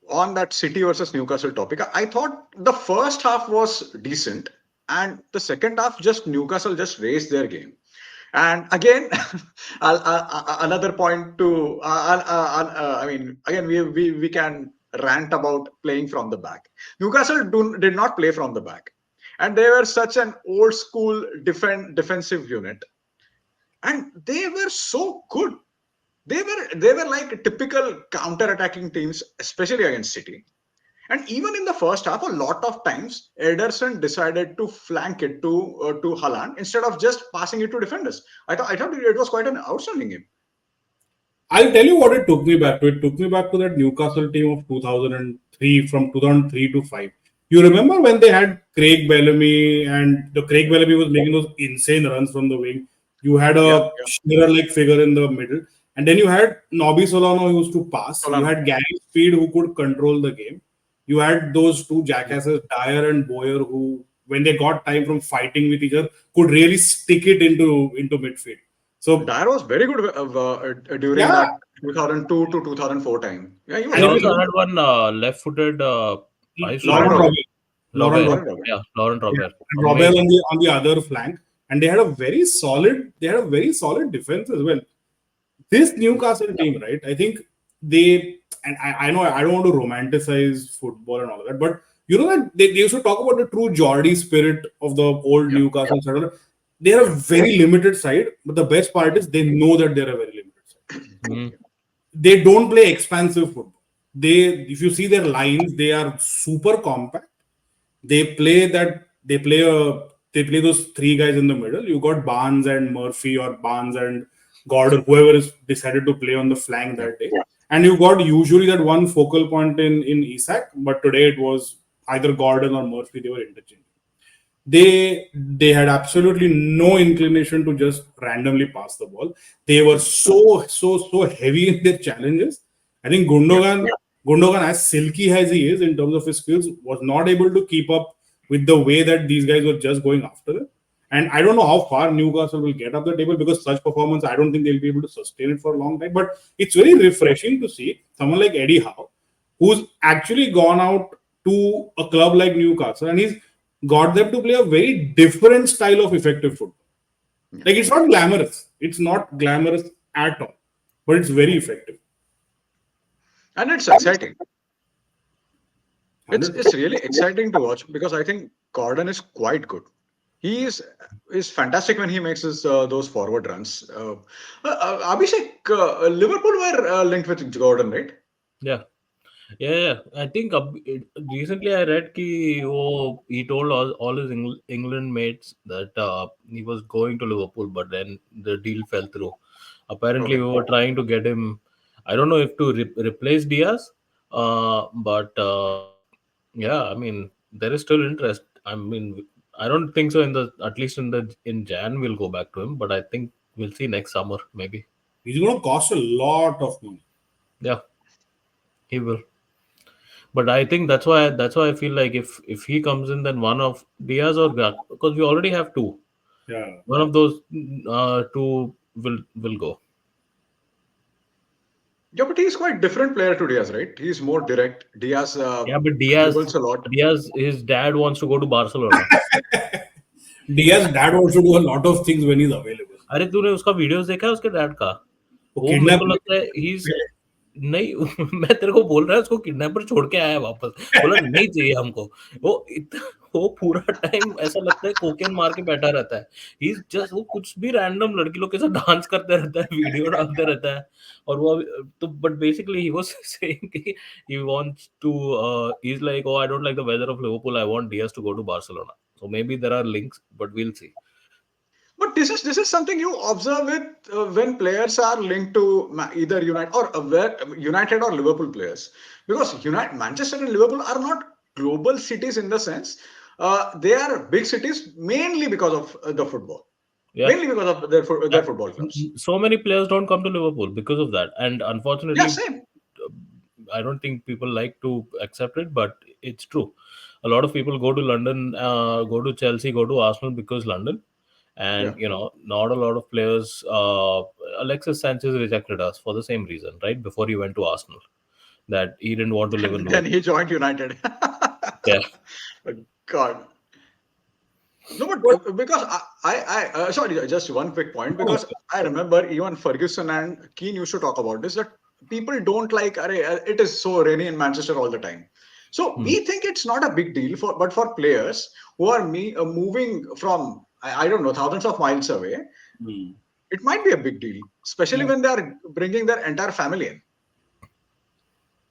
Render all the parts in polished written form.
on that City versus Newcastle topic, I thought the first half was decent, and the second half just Newcastle just raised their game. And again, another point to, I mean, again, we can rant about playing from the back. Newcastle did not play from the back, and they were such an old school defensive unit, and they were so good. They were like typical counter-attacking teams, especially against City. And even in the first half, a lot of times Ederson decided to flank it to Haaland instead of just passing it to defenders. I thought it was quite an outstanding game. I'll tell you what it took me back to. It took me back to that Newcastle team of 2003, from 2003 to 5. You remember when they had Craig Bellamy, and the Craig Bellamy was making those insane runs from the wing. You had Yeah, a yeah. Shearer-like figure in the middle, and then you had Nobby Solano who used to pass. You Solano. had Gary Speed who could control the game. You had those two jackasses, Dyer and Boyer, who, when they got time from fighting with each other, could really stick it into midfield. So Dyer was very good during yeah, that 2002 to 2004 time. Yeah, he was They and if very also you good. had one left-footed. I used to Lauren like Laurent Robert. Robert, Laurent Robert. Robert, Lauren Robert. Yeah, Laurent yeah, Robert. and Robert Amazing. on the other flank, and they had a very solid defense as well. This Newcastle team, right? I think they, and I know I don't want to romanticize football and all of that, but you know that they used to talk about the true Geordie spirit of the old Yeah, Newcastle side. They are a very limited side, but the best part is they know that they're a very limited side. Mhm. They don't play expansive football. If you see their lines, they are super compact. They play those three guys in the middle. You got Barnes and Murphy, or Barnes and Gordon, whoever is decided to play on the flank yeah. that day. And you got usually that one focal point in Isak, but today it was either Gordon or Murphy. They were interchanging. They had absolutely no inclination to just randomly pass the ball. They were so heavy in their challenges. I think Yeah. Gundogan, as silky as he is in terms of his skills, was not able to keep up with the way that these guys were just going after them. And I don't know how far Newcastle will get up the table, because such performance, I don't think they'll be able to sustain it for a long time. But it's very refreshing to see someone like Eddie Howe, who's actually gone out to a club like Newcastle, and he's got them to play a very different style of effective football. Yeah. Like, it's not glamorous. It's not glamorous at all, but it's very effective. And it's exciting. It's 100%. it's really exciting to watch because I think Gordon is quite good. He is fantastic when he makes his those forward runs. Abhishek, Liverpool were linked with Gordon, right? Yeah. Yeah. I think recently I read he told all his England mates that he was going to Liverpool, but then the deal fell through. Apparently, Okay. we were trying to get him. I don't know if to replace Diaz, but yeah, I mean there is still interest. I mean, I don't think so. At least in Jan we'll go back to him, but I think we'll see next summer maybe. He's going to cost a lot of money. Yeah, he will. But I think that's why I feel like if he comes in, then one of Diaz or Gak, because we already have two. Yeah. One of those two will go. Yeah, but he's quite different player to Diaz, right? He's more direct. Diaz Yeah, but Diaz dribbles a lot. Diaz his dad wants to go to Barcelona. Diaz dad also do a lot of things when he's available. अरे तूने उसका videos देखा है उसके dad का? वो वो मेरे kidnap को लगता है नहीं मैं तेरे को बोल रहा है उसको किडनैपर छोड़ के आया है वापस। बोला नहीं चाहिए हमको। वो पूरा टाइम ऐसा लगता है कोकेन मार के बैठा रहता है। ही इज जस्ट वो कुछ भी रैंडम लड़की लोग के साथ डांस करते रहता है, वीडियो डालते रहता है। और वो तो but basically he was saying कि he wants to he's like, oh, I don't like the weather of Liverpool, I want Diaz to go to Barcelona. So maybe there are links, but we'll see. But this is something you observe with when players are linked to either United or United or Liverpool players, because Manchester and Liverpool are not global cities in the sense they are big cities mainly because of the football, Yeah. mainly because of their football clubs. So many players don't come to Liverpool because of that, and Yeah, unfortunately, same. I don't think people like to accept it, but it's true. A lot of people go to London, go to Chelsea, go to Arsenal because London, Yeah, and not a lot of players. Alexis Sanchez rejected us for the same reason, right? Before he went to Arsenal, that he didn't want to live in And then Liverpool. he joined United. Yeah. God. No, but because sorry, just one quick point. Oh, Because I remember even Ferguson and Keane used to talk about this, that people don't like, it is so rainy in Manchester all the time. So Hmm. we think it's not a big deal but for players who are moving from, I don't know, thousands of miles away, hmm. it might be a big deal, especially Yeah. when they are bringing their entire family in.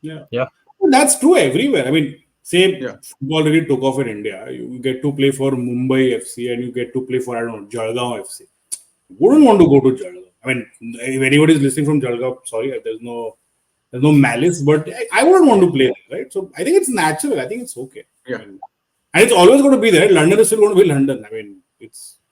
Yeah. Yeah. Well, that's true everywhere. I mean, say Yeah. football really took off in India. You get to play for Mumbai FC and you get to play for, I don't know, Jalgaon FC. Wouldn't want to go to Jalgaon. I mean, if anybody is listening from Jalgaon, sorry, there's no malice, but I wouldn't want to play there, right? So I think it's natural. I think it's okay. I Yeah. mean, and it's always going to be there. London is still going to be London. I mean,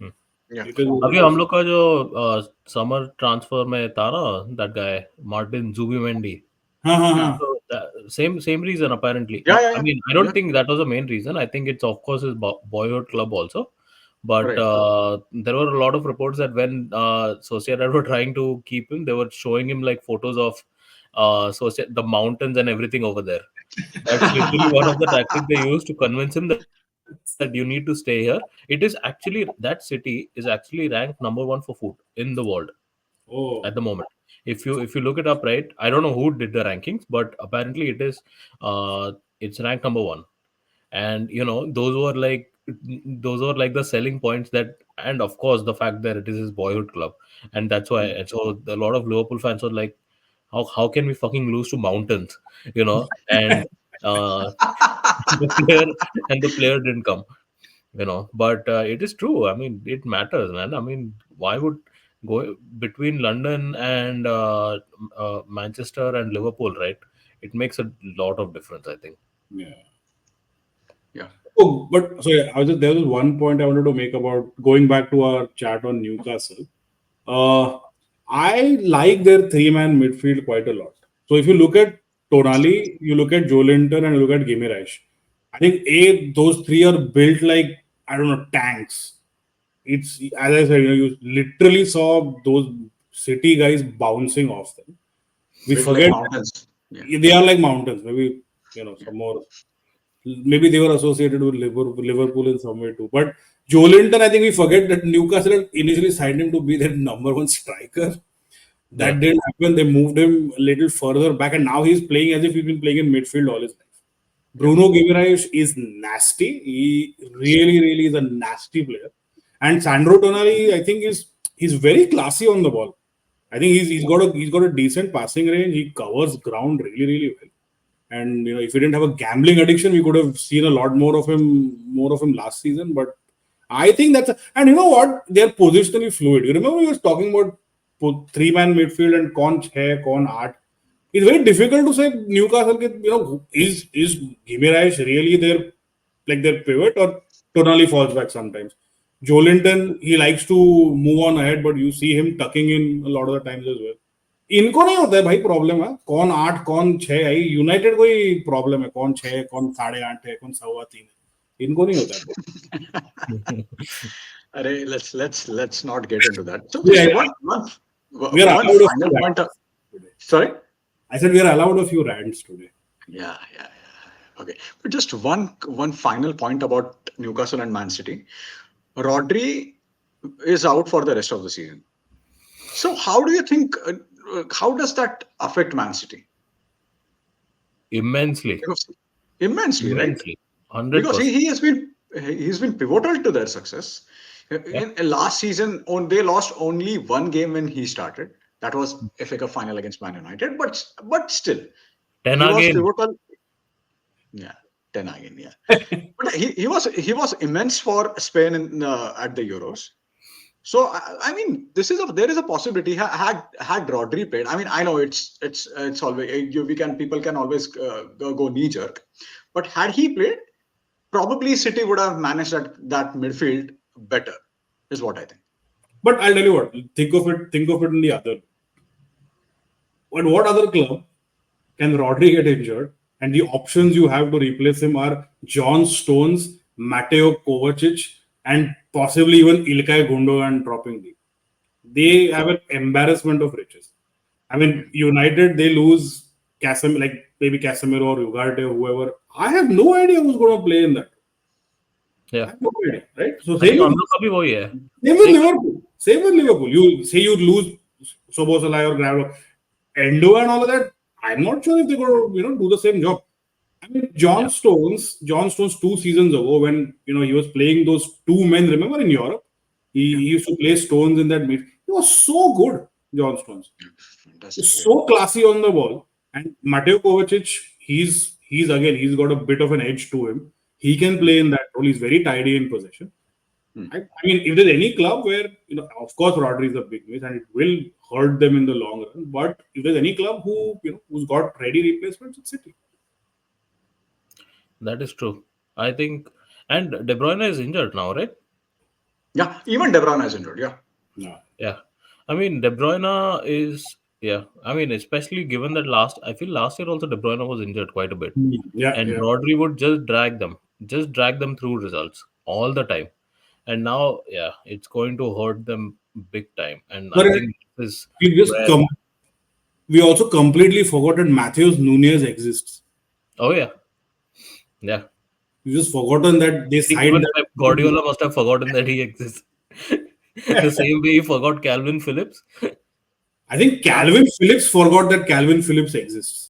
Hmm. Yeah. it is what अभी it हम is. लोग का जो summer transfer में था ना, that guy Martin Zubimendi. हाँ हाँ हाँ. Yeah. So same reason apparently. Yeah. Yeah. I Yeah. mean, I don't Yeah. think that was the main reason. I think it's of course his boyhood club also. But Right. there were a lot of reports that when Sociedad were trying to keep him, they were showing him like photos of the mountains and everything over there. That's literally one of the tactics they used to convince him that you need to stay here. It is actually that city is actually ranked number one for food in the world at the Oh, moment. If you look it up, right? I don't know who did the rankings, but apparently it's ranked number one. And those were like the selling points, that, and of course the fact that it is his boyhood club, and that's why. And so a lot of Liverpool fans were like, how can we fucking lose to mountains, and uh, the player didn't come, but it is true. I mean, it matters, man. I mean, why would go between London and Manchester and Liverpool, right? It makes a lot of difference, I think. yeah. Yeah. Oh, but sorry, there was one point I wanted to make about going back to our chat on Newcastle. Uh, I like their three-man midfield quite a lot. So if you look at Tonali, you look at Joelinton, and you look at Gimeraj, I think those three are built like, I don't know, tanks. It's, as I said, you literally saw those City guys bouncing off them. We Built like forget mountains. Yeah. they are like mountains. Maybe Yeah. some more. Maybe they were associated with Liverpool in some way too. But Joelinton, I think we forget that Newcastle had initially signed him to be their number one striker. Yeah. That didn't happen. They moved him a little further back, and now he's playing as if he's been playing in midfield all his life. Yeah. Bruno Guimaraes is nasty. He really, really is a nasty player. And Sandro Tonali, I think, he's very classy on the ball. I think he's got a decent passing range. He covers ground really, really well. And if he didn't have a gambling addiction, we could have seen a lot more of him last season. But I think and you know what? They're positionally fluid. You remember we was talking about three-man midfield and कौन छह, कौन आठ. It's very difficult to say Newcastle. Is Gimenez really their pivot, or Tonali falls back sometimes. Joelinton, he likes to move on ahead, but you see him tucking in a lot of the times as well. इनको नहीं होता है भाई problem है कौन आठ कौन छह है यूनाइटेड को ही प्रॉब्लम है कौन छह कौन साढ़े आठ है कौन सवा तीन है इनको नहीं होता है Arey, let's not get into that. So we just are, we are one allowed a few final point. rants today. Sorry. I said we are allowed a few rants today. Yeah, yeah, yeah. Okay, but just one final point about Newcastle and Man City. Rodri is out for the rest of the season. So how do you think? How does that affect Man City? Immensely. Because immensely, right? Immensely. Because 100%. he's been pivotal to their success. Yeah. In last season, they lost only one game when he started. That was FA Cup final against Man United. But still, 10 he was again. pivotal. Yeah, 10 again. Yeah, but he was immense for Spain at the Euros. So I mean, there is a possibility had Rodri played. I mean, I know it's always people can always go knee jerk, but had he played, probably City would have managed that midfield better. Is what I think. But I'll tell you what, think of it in the other. But what other club can Rodri get injured and the options you have to replace him are John Stones, Mateo Kovacic, and possibly even Ilkay Gundogan dropping deep. They have an embarrassment of riches. I mean, United, they lose maybe Casemiro or Ugarte or whoever. I have no idea who's going to play in that. I Yeah. have no idea, right? So I think हम लोग का भी वही है. same with Liverpool. Same with Liverpool. You say you lose Soboslai or Gravel, Endo and all of that. I'm not sure if they're going to do the same job. I mean, John Stones 2 seasons ago when he was playing those two men. Remember in Europe, he used to play Stones in that mid. He was so good, John Stones. Fantastic. He's so classy on the ball. And Mateo Kovacic, he's got a bit of an edge to him. He can play in that role. He's very tidy in possession. I mean, if there's any club where, of course, Rodri is a big miss and it will hurt them in the long run. But if there's any club who's got ready replacements, it's City. That is true. I think, and De Bruyne is injured now, right? Yeah, even De Bruyne is injured. Yeah. Yeah. I mean, De Bruyne is, I mean, especially given that I feel last year also De Bruyne was injured quite a bit. Yeah, And yeah. Rodri would just drag them through results all the time. And now, it's going to hurt them big time. And But I think this is we we also completely forgotten Matheus Nunes exists. oh yeah. Yeah. You just forgotten that they signed Even that. Pep Guardiola must have forgotten that he exists. The same way he forgot Calvin Phillips. I think Calvin Phillips forgot that Calvin Phillips exists.